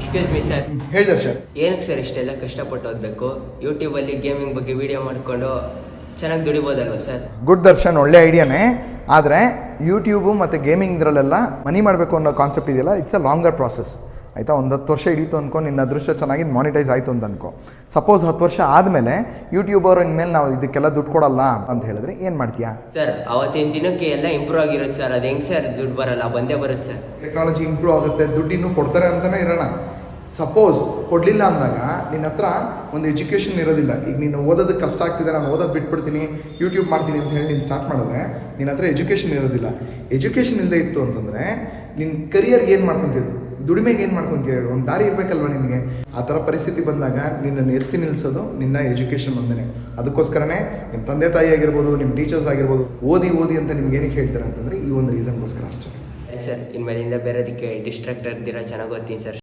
Excuse me sir. ಹೇಳಿ ದರ್ಶನ್. ಏನಕ್ಕೆ sir ಇಷ್ಟೆಲ್ಲ ಕಷ್ಟಪಟ್ಟು ಓದಬೇಕು? ಯೂಟ್ಯೂಬಲ್ಲಿ ಗೇಮಿಂಗ್ ಬಗ್ಗೆ ವಿಡಿಯೋ ಮಾಡಿಕೊಂಡು ಚೆನ್ನಾಗಿ ದುಡಿಬೋದಲ್ವ ಸರ್? ಗುಡ್ ದರ್ಶನ್, ಒಳ್ಳೆ ಐಡಿಯಾನೇ. ಆದರೆ ಯೂಟ್ಯೂಬು ಮತ್ತು ಗೇಮಿಂಗ್ ಇದರಲ್ಲೆಲ್ಲ ಮನಿ ಮಾಡಬೇಕು ಅನ್ನೋ ಕಾನ್ಸೆಪ್ಟ್ ಇದೆಯಲ್ಲ, ಇಟ್ಸ್ ಅ ಲಾಂಗರ್ ಪ್ರಾಸೆಸ್. ಆಯಿತಾ, ಒಂದು 10 ವರ್ಷ ಹಿಡಿತು ಅನ್ಕೊ, ನಿನ್ನ ಅದೃಷ್ಟ ಚೆನ್ನಾಗಿ ಮಾನಿಟೈಸ್ ಆಯಿತು ಅಂತ ಅನ್ಕೋ. ಸಪೋಸ್ 10 ವರ್ಷ ಆದಮೇಲೆ ಯೂಟ್ಯೂಬರ್ ಇನ್ಮೇಲೆ ನಾವು ಇದಕ್ಕೆಲ್ಲ ದುಡ್ಡು ಕೊಡಲ್ಲ ಅಂತ ಹೇಳಿದ್ರೆ ಏನು ಮಾಡ್ತೀಯಾ? ಸರ್ ಅವತ್ತಿನ ದಿನಕ್ಕೆ ಎಲ್ಲ ಇಂಪ್ರೂವ್ ಆಗಿರುತ್ತೆ ಸರ್. ಅದು ಹೆಂಗೆ ಸರ್ ದುಡ್ಡು ಬರಲ್ಲ? ಬಂದೇ ಬರುತ್ತೆ ಸರ್. ಟೆಕ್ನಾಲಜಿ ಇಂಪ್ರೂವ್ ಆಗುತ್ತೆ, ದುಡ್ಡು ಇನ್ನೂ ಕೊಡ್ತಾರೆ ಅಂತಲೇ ಇರೋಣ. ಸಪೋಸ್ ಕೊಡಲಿಲ್ಲ ಅಂದಾಗ ನಿನ್ನ ಹತ್ರ ಒಂದು ಎಜುಕೇಷನ್ ಇರೋದಿಲ್ಲ. ಈಗ ನೀನು ಓದೋದಕ್ಕೆ ಕಷ್ಟ ಆಗ್ತಿದೆ, ನಾನು ಓದೋದು ಬಿಟ್ಬಿಡ್ತೀನಿ, ಯೂಟ್ಯೂಬ್ ಮಾಡ್ತೀನಿ ಅಂತ ಹೇಳಿ ನೀನು ಸ್ಟಾರ್ಟ್ ಮಾಡಿದ್ರೆ ನಿನ್ನ ಹತ್ರ ಎಜುಕೇಷನ್ ಇರೋದಿಲ್ಲ. ಎಜುಕೇಷನ್ ಇಲ್ಲದೆ ಇತ್ತು ಅಂತಂದರೆ ನಿನ್ನ ಕರಿಯರ್ಗೆ ಏನು ಮಾಡ್ಕೊತಿದ್ದು, ದುಡಿಮೆಗೆ ಏನು ಮಾಡ್ಕೊತೀಯ? ಒಂದು ದಾರಿ ಇರಬೇಕಲ್ವ ನಿನಗೆ. ಆ ಥರ ಪರಿಸ್ಥಿತಿ ಬಂದಾಗ ನಿನ್ನನ್ನು ಎತ್ತಿ ನಿಲ್ಲಿಸೋದು ನಿನ್ನ ಎಜುಕೇಷನ್ ಒಂದೇ. ಅದಕ್ಕೋಸ್ಕರನೇ ನಿಮ್ಮ ತಂದೆ ತಾಯಿ ಆಗಿರ್ಬೋದು, ನಿಮ್ಮ ಟೀಚರ್ಸ್ ಆಗಿರ್ಬೋದು, ಓದಿ ಅಂತ ನಿಮ್ಗೆ ಏನಕ್ಕೆ ಹೇಳ್ತಾರೆ ಅಂತಂದರೆ ಈ ಒಂದು ರೀಸನ್ಗೋಸ್ಕರ ಅಷ್ಟೇ ಸರ್. ಇನ್ಮೇಲಿಂದ ಬೇರೆದಕ್ಕೆ ಡಿಸ್ಟ್ರಾಕ್ಟ್ ಆಗ್ದಿರ ಚೆನ್ನಾಗಿ ಓದ್ತೀನಿ ಸರ್.